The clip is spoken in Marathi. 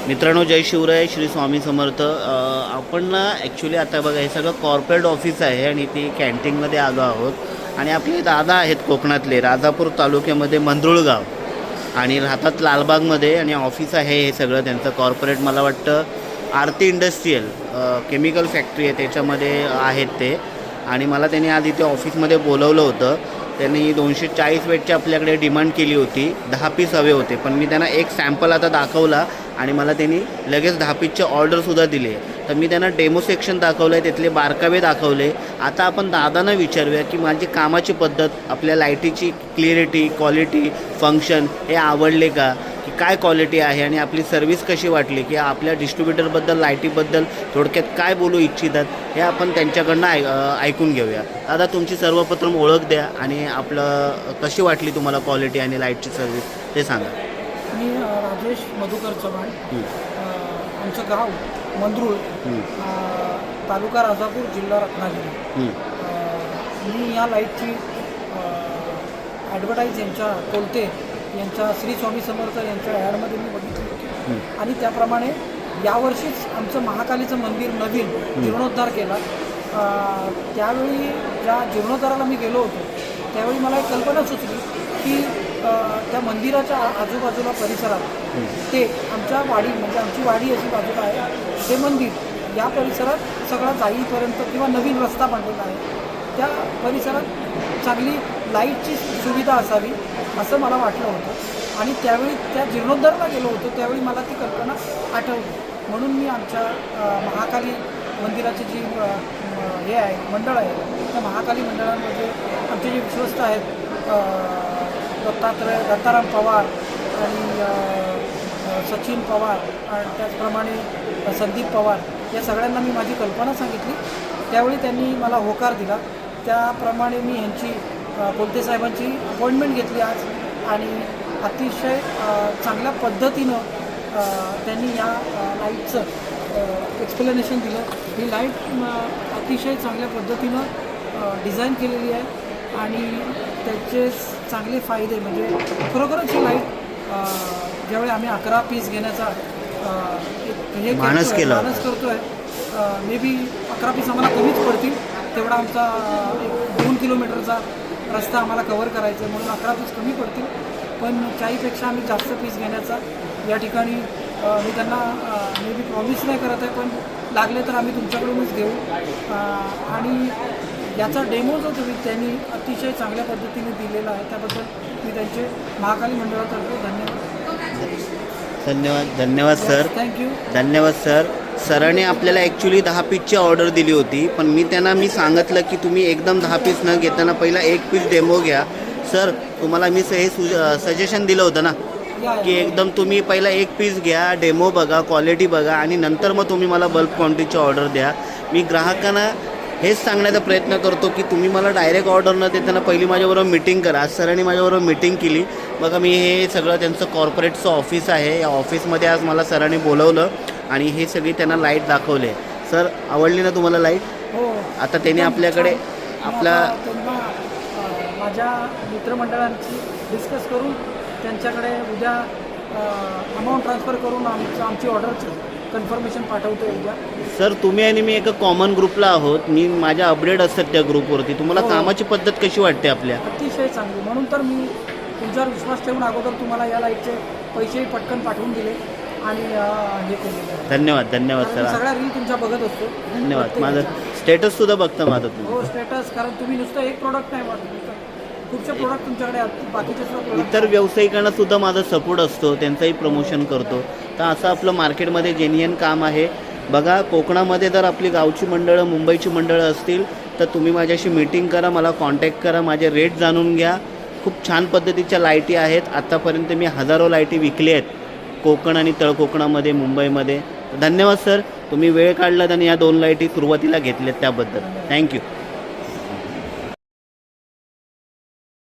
मित्रांनो, जय शिवराय, श्री स्वामी समर्थ. आपण ना ॲक्च्युली आता बघा, हे सगळं कॉर्पोरेट ऑफिस आहे आणि ती कॅन्टीनमध्ये आलो आहोत. आणि आपले दादा आहेत कोकणातले, राजापूर तालुक्यामध्ये मंदरुळगाव, आणि राहतात लालबागमध्ये. आणि ऑफिस आहे हे सगळं त्यांचं कॉर्पोरेट. मला वाटतं आरती इंडस्ट्रीयल केमिकल फॅक्टरी आहे, त्याच्यामध्ये आहेत ते. आणि मला त्यांनी आज इथे ऑफिसमध्ये बोलवलं होतं. त्यांनी 240 वेटची आपल्याकडे डिमांड केली होती. 10 पीस हवे होते, पण मी त्यांना एक सॅम्पल आता दाखवला आणि मला त्यांनी लगेच 10 पीसचे ऑर्डरसुद्धा दिले. तर मी त्यांना डेमो सेक्शन दाखवलं आहे, त्यातले बारकावे दाखवले. आता आपण दादांना विचारूया की माझी कामाची पद्धत, आपल्या लाईटीची क्लिअरिटी, क्वालिटी, फंक्शन हे आवडले का, की काय क्वालिटी आहे आणि आपली सर्व्हिस कशी वाटली, की आपल्या डिस्ट्रीब्युटरबद्दल, लाईटीबद्दल थोडक्यात काय बोलू इच्छितात हे आपण त्यांच्याकडनं ऐकून घेऊया. दादा, तुमची सर्वप्रथम ओळख द्या आणि आपलं कशी वाटली तुम्हाला क्वालिटी आणि लाईटची सर्व्हिस ते सांगा. मी राजेश मधुकर चव्हाण. आमचं गाव मंदरुळ, तालुका राजापूर, जिल्हा रत्नागिरी. मी या लाईटची ॲडव्हर्टाईज यांच्या कोलते यांच्या श्री स्वामी समर्थ यांच्या ॲडमध्ये मी बघितली होती. आणि त्याप्रमाणे यावर्षीच आमचं महाकालीचं मंदिर नवीन जीर्णोद्धार केला. त्यावेळी ज्या जीर्णोद्धाराला मी गेलो होतो त्यावेळी मला एक कल्पना सुचली की त्या मंदिराच्या आजूबाजूला परिसरात ते आमच्या वाडी, म्हणजे आमची वाडी अशी बाजूला आहे, ते मंदिर या परिसरात सगळा जाईपर्यंत किंवा नवीन रस्ता बांधलेला आहे, त्या परिसरात चांगली लाईटची सुविधा असावी असं मला वाटलं होतं. आणि त्यावेळी त्या जीर्णोद्धारला गेलो होतो त्यावेळी मला ती कल्पना आठवली. म्हणून मी आमच्या महाकाली मंदिराची जी हे आहे, मंडळ आहे, त्या महाकाली मंडळांमध्ये आमचे जे विश्वस्त आहेत, दत्ताराम पवार आणि सचिन पवार आणि त्याचप्रमाणे संदीप पवार, या सगळ्यांना मी माझी कल्पना सांगितली. त्यावेळी त्यांनी मला होकार दिला. त्याप्रमाणे मी यांची कोलते साहेबांची अपॉइंटमेंट घेतली आज. आणि अतिशय चांगल्या पद्धतीनं त्यांनी या लाईटचं एक्सप्लेनेशन दिलं. ही लाईट अतिशय चांगल्या पद्धतीनं डिझाईन केलेली आहे आणि त्याचे चांगले फायदे, म्हणजे खरोखरच ही लाईट ज्यावेळी आम्ही 11 पीस घेण्याचा हे मानस करतो आहे, मे बी 11 पीस आम्हाला कमीच पडतील. तेवढा आमचा 2 किलोमीटरचा रस्ता आम्हाला कव्हर करायचा आहे, म्हणून 11 पीस कमी पडतील. पण 40पेक्षा आम्ही जास्त पीस घेण्याचा या ठिकाणी मी त्यांना मे बी प्रॉमिस नाही करत आहे, पण लागले तर आम्ही तुमच्याकडूनच घेऊ. आणि याचा डेमो जो त्यांनी अतिशय चांगल्या पद्धतीने दिलेला आहे त्याबद्दल मी त्यांचे महाकाली मंडळातर्फे धन्यवाद सर. थँक्यू. धन्यवाद सर. सरांनी आपल्याला ॲक्च्युली 10 पीसची ऑर्डर दिली होती, पण मी त्यांना सांगितलं की तुम्ही एकदम 10 पीस न घेताना पहिला 1 पीस डेमो घ्या. सर, तुम्हाला मी हे सजेशन दिलं होतं ना की एकदम तुम्ही पहिला 1 पीस घ्या, डेमो बघा, क्वालिटी बघा आणि नंतर मग तुम्ही मला बल्क क्वांटिटीची ऑर्डर द्या. मी ग्राहकांना हेच सांगण्याचा प्रयत्न करतो की तुम्ही मला डायरेक्ट ऑर्डर न देताना पहिली माझ्याबरोबर मीटिंग करा. आज सरांनी माझ्याबरोबर मीटिंग केली. बघा, मी हे सगळं त्यांचं कॉर्पोरेटचं ऑफिस आहे, या ऑफिसमध्ये आज मला सरांनी बोलवलं आणि हे सगळी त्यांना लाईट दाखवले. सर, आवडली ना तुम्हाला लाईट? हो. आता त्यांनी आपल्याकडे माझ्या मित्रमंडळांची डिस्कस करून त्यांच्याकडे उद्या अमाऊंट ट्रान्सफर करून आमची ऑर्डर कन्फर्मेशन पाठवतो उद्या. सर, तुम्ही आणि मी एका कॉमन ग्रुपला आहोत. मी माझ्या अपडेट असतात त्या ग्रुपवरती. तुम्हाला कामाची पद्धत कशी वाटते आपल्या? अतिशय चांगली. म्हणून तर मी तुमच्यावर विश्वास ठेवून अगोदर तुम्हाला या लाईटचे पैसेही पटकन पाठवून दिले आणि हे केलेलं. धन्यवाद सर. सगळ्या रील तुमच्या बघत असतो. धन्यवाद. माझं स्टेटससुद्धा बघता माझं. हो, स्टेटस. कारण तुम्ही नुसतं एक प्रोडक्ट नाही वाटत, खूपसे प्रोडक्ट तुमच्याकडे बाकीचे इतर व्यावसायिकांना सुद्धा माझा सपोर्ट असतो, त्यांचंही प्रमोशन करतो. तर असं आपलं मार्केटमध्ये जेन्युइन काम आहे. बघा, कोकणामध्ये जर आपली गावची मंडळं, मुंबईची मंडळं असतील तर तुम्ही माझ्याशी मीटिंग करा, मला कॉन्टॅक्ट करा, माझे रेट जाणून घ्या. खूप छान पद्धतीच्या लाईटी आहेत. आत्तापर्यंत मी हजारो लाईटी विकली आहेत कोकण आणि तळकोकणामध्ये, मुंबईमध्ये. धन्यवाद सर, तुम्ही वेळ काढलात आणि या 2 लाईटी सुरुवातीला घेतल्यात त्याबद्दल. थँक्यू.